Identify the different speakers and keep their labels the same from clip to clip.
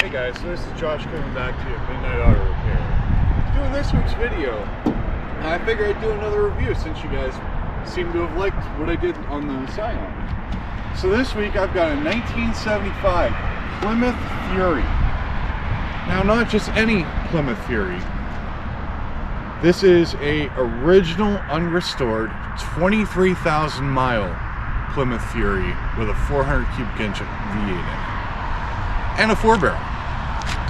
Speaker 1: Hey guys, so this is Josh coming back to you at Midnight Auto Repair. Doing this week's video, and I figured I'd do another review since you guys seem to have liked what I did on the Scion. So this week I've got a 1975 Plymouth Fury. Now, not just any Plymouth Fury. This is a original unrestored 23,000 mile Plymouth Fury with a 400 cubic inch V8 in it and a 4-barrel.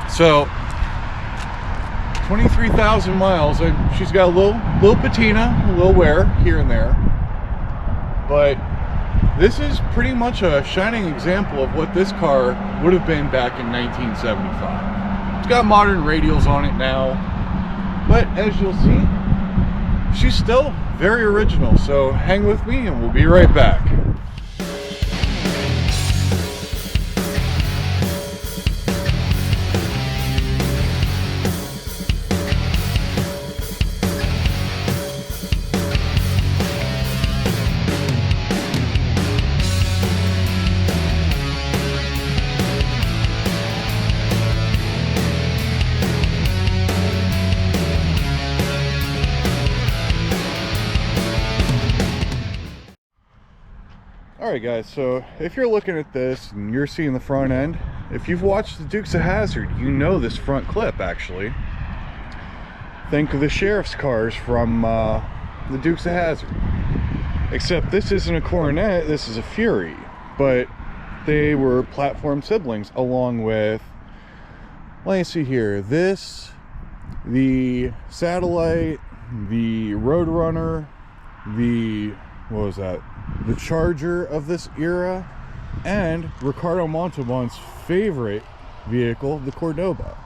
Speaker 1: So 23,000 miles, and she's got a little patina, a little wear here and there, but this is pretty much a shining example of what this car would have been back in 1975. It's got modern radials on it now, but as you'll see, she's still very original. So hang with me and we'll be right back. Alright guys, so if you're looking at this and you're seeing the front end, if you've watched the Dukes of Hazzard, you know this front clip actually. Think of the sheriff's cars from the Dukes of Hazzard. Except this isn't a Coronet, this is a Fury. But they were platform siblings along with, let me see here, this, the Satellite, the Roadrunner, the, what was that? The Charger of this era, and Ricardo Montalban's favorite vehicle, the Cordoba.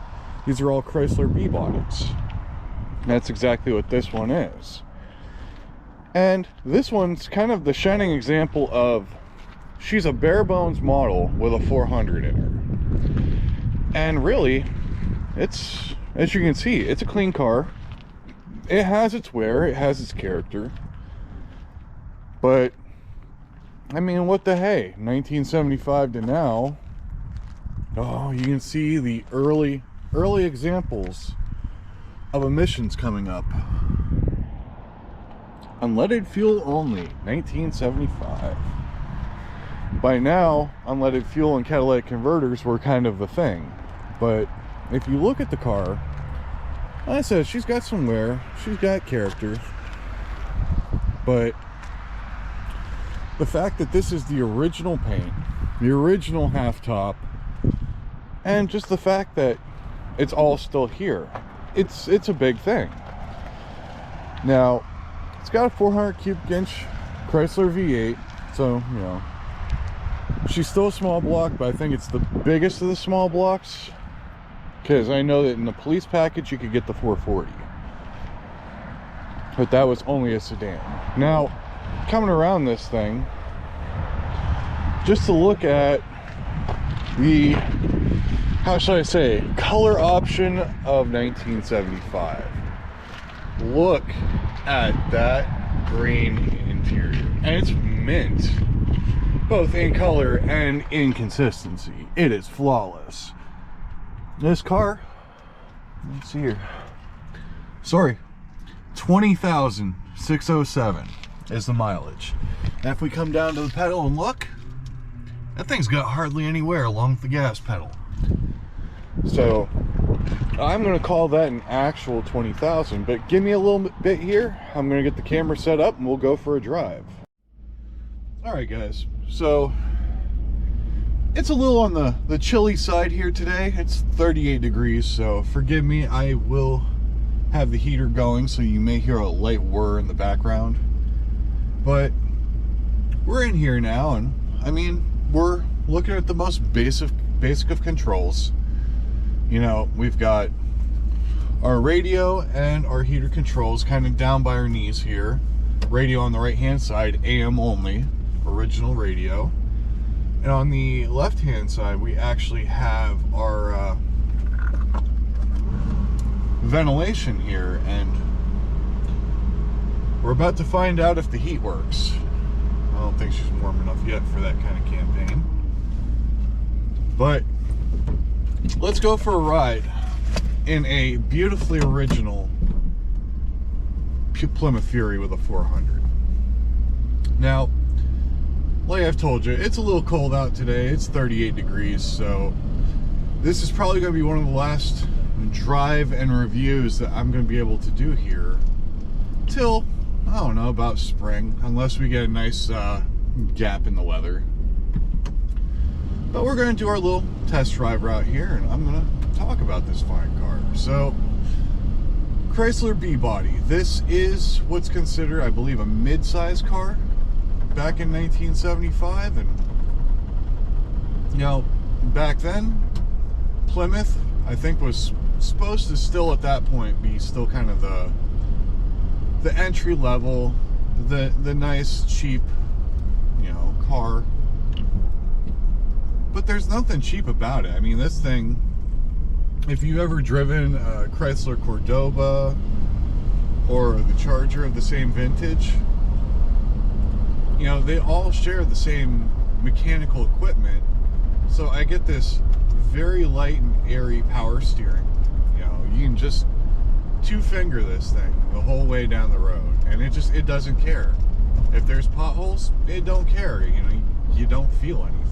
Speaker 1: These are all Chrysler B-bodies. That's exactly what this one is. And this one's kind of the shining example of, she's a bare bones model with a 400 in her. And really, it's, as you can see, it's a clean car. It has its wear, it has its character. But I mean, what the hey, 1975 to now, oh, you can see the early examples of emissions coming up. Unleaded fuel only, 1975. By now, unleaded fuel and catalytic converters were kind of the thing. But if you look at the car, like I said, she's got some wear, she's got character, but the fact that this is the original paint, the original half top, and just the fact that it's all still here, it's a big thing. Now, it's got a 400 cubic inch Chrysler V8, so, you know, she's still a small block, but I think it's the biggest of the small blocks, because I know that in the police package you could get the 440, but that was only a sedan. Now, coming around this thing, just to look at the, how should I say, color option of 1975. Look at that green interior, and it's mint, both in color and in consistency. It is flawless. This car, let's see here, sorry, 20,607 is the mileage. And if we come down to the pedal and look, that thing's got hardly any wear along with the gas pedal. So I'm going to call that an actual 20,000, but give me a little bit here. I'm going to get the camera set up and we'll go for a drive. Alright guys, so it's a little on the chilly side here today. It's 38 degrees, so forgive me. I will have the heater going, so you may hear a light whir in the background. But we're in here now, and I mean, we're looking at the most basic of controls. You know, we've got our radio and our heater controls kind of down by our knees here. Radio on the right hand side, AM only, original radio. And on the left hand side, we actually have our ventilation here, and we're about to find out if the heat works. I don't think she's warm enough yet for that kind of campaign. But let's go for a ride in a beautifully original Plymouth Fury with a 400. Now, like I've told you, it's a little cold out today. It's 38 degrees, so this is probably going to be one of the last drive and reviews that I'm going to be able to do here till, I don't know, about spring, unless we get a nice gap in the weather. But we're going to do our little test drive route here, and I'm going to talk about this fine car. So, Chrysler B-Body. This is what's considered, I believe, a mid-size car back in 1975. And, you know, back then, Plymouth, I think, was supposed to still at that point be still kind of the entry level, the nice, cheap, you know, car. But there's nothing cheap about it. I mean, this thing, if you've ever driven a Chrysler Cordoba or the Charger of the same vintage, you know, they all share the same mechanical equipment. So I get this very light and airy power steering. You know, you can just two-finger this thing the whole way down the road, and it doesn't care. If there's potholes, it don't care. You know, you don't feel anything.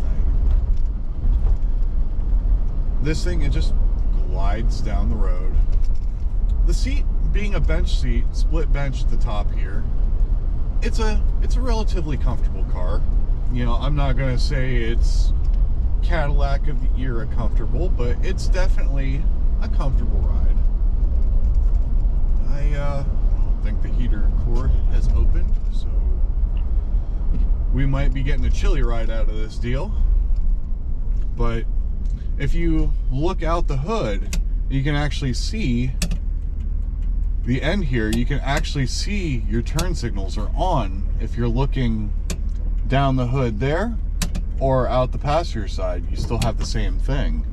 Speaker 1: This thing, it just glides down the road. The seat being a bench seat, split bench at the top here, it's a relatively comfortable car. You know, I'm not gonna say it's Cadillac of the era comfortable, but it's definitely a comfortable ride. I don't think the heater cord has opened, so we might be getting a chilly ride out of this deal. But if you look out the hood, you can actually see the end here. You can actually see your turn signals are on if you're looking down the hood there or out the passenger side. You still have the same thing.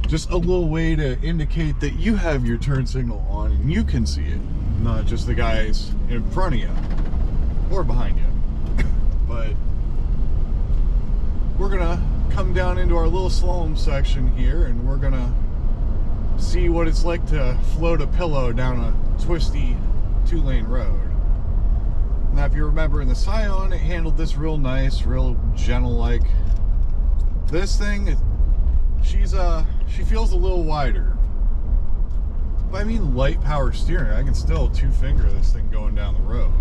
Speaker 1: Just a little way to indicate that you have your turn signal on and you can see it, not just the guys in front of you or behind you. But we're gonna come down into our little slalom section here, and we're gonna see what it's like to float a pillow down a twisty two-lane road. Now, if you remember in the Scion, it handled this real nice, real gentle-like. This thing, she feels a little wider. But I mean, light power steering. I can still two-finger this thing going down the road.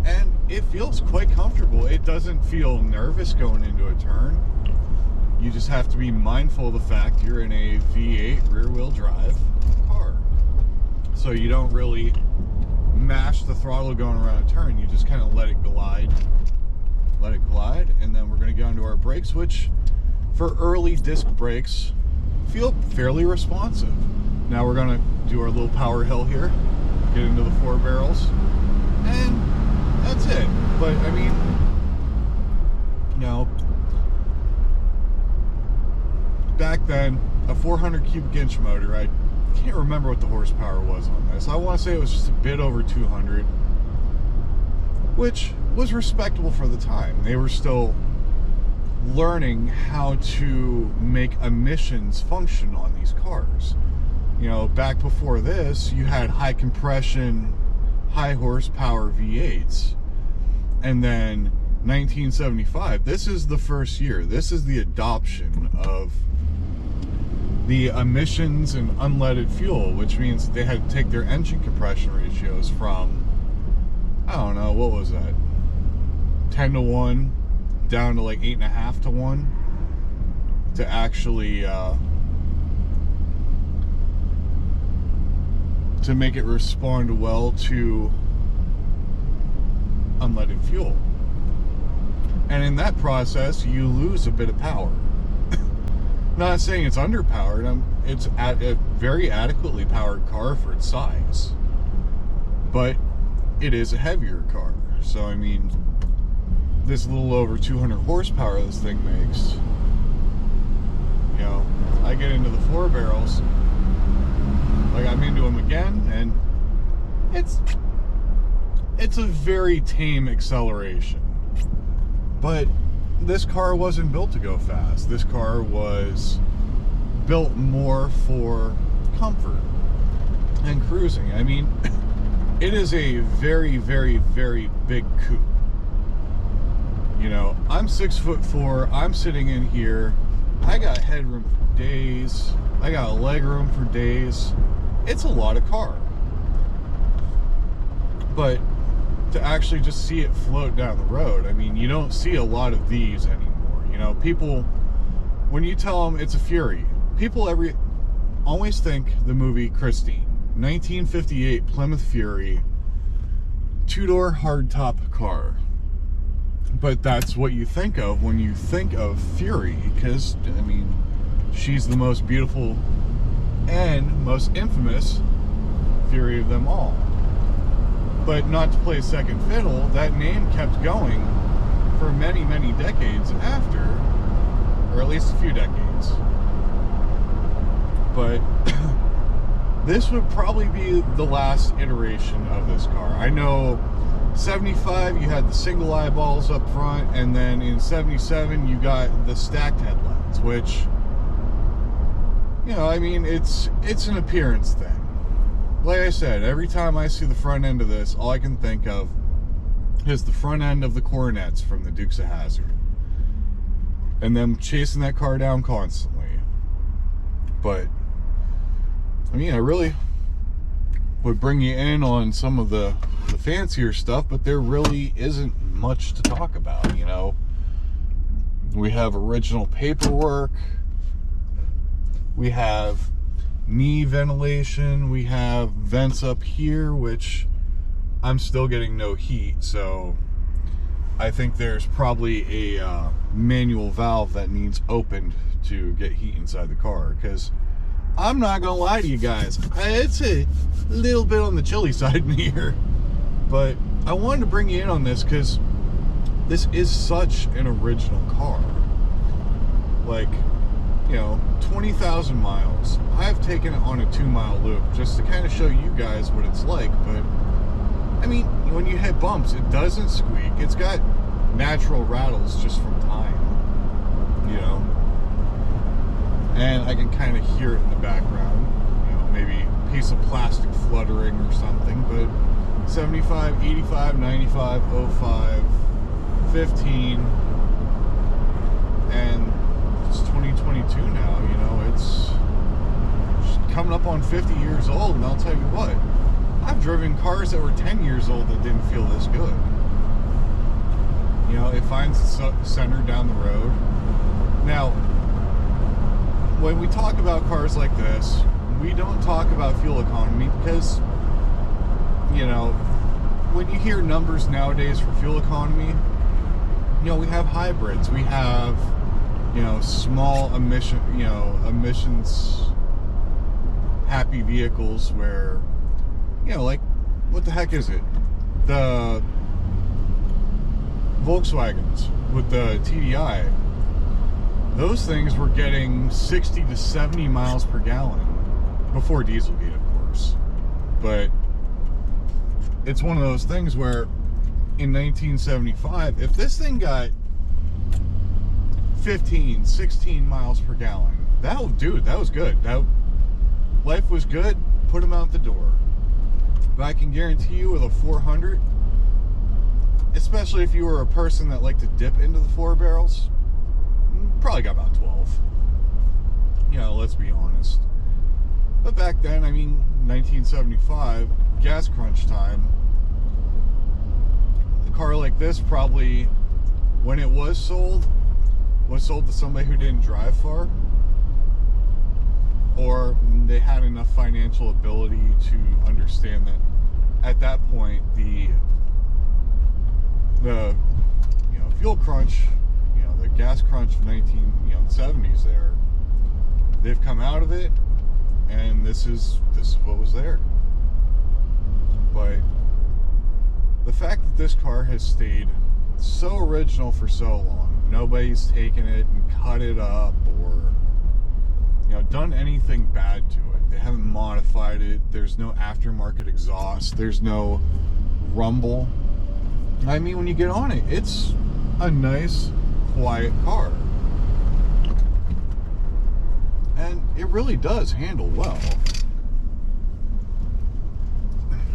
Speaker 1: And it feels quite comfortable. It doesn't feel nervous going into a turn. You just have to be mindful of the fact you're in a V8 rear-wheel drive car. So you don't really mash the throttle going around a turn. You just kind of let it glide. Let it glide, and then we're going to go into our brakes, which for early disc brakes feel fairly responsive. Now we're going to do our little power hill here, get into the 4 barrels, and that's it. But I mean, you know, back then, a 400 cubic inch motor, I can't remember what the horsepower was on this. I want to say it was just a bit over 200, which was respectable for the time. They were still learning how to make emissions function on these cars. You know, back before this, you had high compression, high horsepower V8s. And then 1975, this is the first year. This is the adoption of the emissions and unleaded fuel, which means they had to take their engine compression ratios from, I don't know, what was that? 10 to 1 down to like 8.5 to 1 to actually to make it respond well to unleaded fuel. And in that process, you lose a bit of power. Not saying it's underpowered. It's a very adequately powered car for its size, but it is a heavier car. So I mean, this little over 200 horsepower this thing makes, you know, I get into the 4 barrels, like I'm into them again, and it's a very tame acceleration. But this car wasn't built to go fast. This car was built more for comfort and cruising. I mean, it is a very, very, very big coupe. You know, I'm 6'4", I'm sitting in here, I got headroom for days, I got a leg room for days. It's a lot of car. But to actually just see it float down the road, I mean, you don't see a lot of these anymore. You know, people, when you tell them it's a Fury, people always think the movie Christine, 1958 Plymouth Fury, two-door hardtop car. But that's what you think of when you think of Fury, because, I mean, she's the most beautiful and most infamous Fury of them all. But not to play second fiddle, that name kept going for many, many decades after, or at least a few decades. But this would probably be the last iteration of this car. I know 75 you had the single eyeballs up front, and then in 77 you got the stacked headlights, which, you know, I mean, it's an appearance thing. Like I said, every time I see the front end of this, all I can think of is the front end of the Coronets from the Dukes of Hazzard, and them chasing that car down constantly. But I mean, I really would bring you in on some of the fancier stuff, but there really isn't much to talk about. You know, we have original paperwork, we have knee ventilation, we have vents up here, which I'm still getting no heat, so I think there's probably a manual valve that needs opened to get heat inside the car, because I'm not gonna lie to you guys, it's a little bit on the chilly side in here. But I wanted to bring you in on this because this is such an original car. Like, you know, 20,000 miles. I've taken it on a 2-mile loop just to kind of show you guys what it's like. But I mean, when you hit bumps, it doesn't squeak. It's got natural rattles just from time, you know. And I can kind of hear it in the background, you know, maybe a piece of plastic fluttering or something. But 75, 85, 95, 05, 15, and it's 2022 now, you know, it's coming up on 50 years old, and I'll tell you what, I've driven cars that were 10 years old that didn't feel this good. You know, it finds its center down the road. Now, when we talk about cars like this, we don't talk about fuel economy because, you know, when you hear numbers nowadays for fuel economy, you know, we have hybrids, we have, you know, small emissions happy vehicles where, you know, like, what the heck is it? The Volkswagens with the TDI, those things were getting 60 to 70 miles per gallon before Dieselgate, of course. But it's one of those things where in 1975, if this thing got 15, 16 miles per gallon, that was good. Life was good, put them out the door. But I can guarantee you with a 400, especially if you were a person that liked to dip into the 4 barrels, probably got about 12. You know, let's be honest. But back then, I mean, 1975, gas crunch time, a car like this probably, when it was sold to somebody who didn't drive far, or they had enough financial ability to understand that at that point the you know, fuel crunch, you know, the gas crunch of 1970s there, they've come out of it, and this is what was there. But the fact that this car has stayed so original for so long, nobody's taken it and cut it up or, you know, done anything bad to it. They haven't modified it. There's no aftermarket exhaust. There's no rumble. I mean, when you get on it, it's a nice, quiet car. And it really does handle well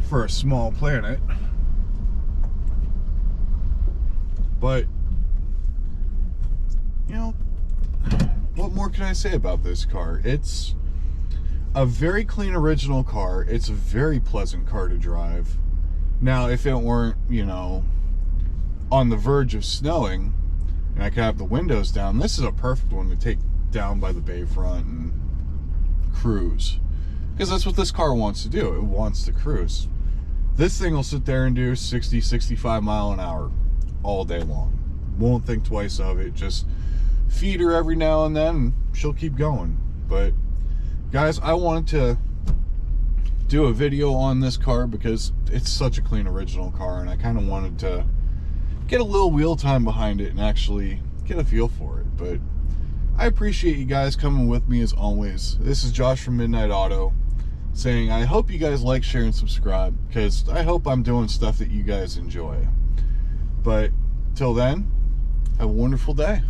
Speaker 1: for a small planet. But, you know, what more can I say about this car? It's a very clean original car. It's a very pleasant car to drive. Now, if it weren't, you know, on the verge of snowing, and I could have the windows down, this is a perfect one to take down by the bayfront and cruise. Because that's what this car wants to do. It wants to cruise. This thing will sit there and do 60, 65 mile an hour all day long. Won't think twice of it. Just feed her every now and then, and she'll keep going. But, guys, I wanted to do a video on this car because it's such a clean original car, and I kind of wanted to get a little wheel time behind it and actually get a feel for it. But I appreciate you guys coming with me as always. This is Josh from Midnight Auto saying I hope you guys like, share, and subscribe, because I hope I'm doing stuff that you guys enjoy. But till then, have a wonderful day.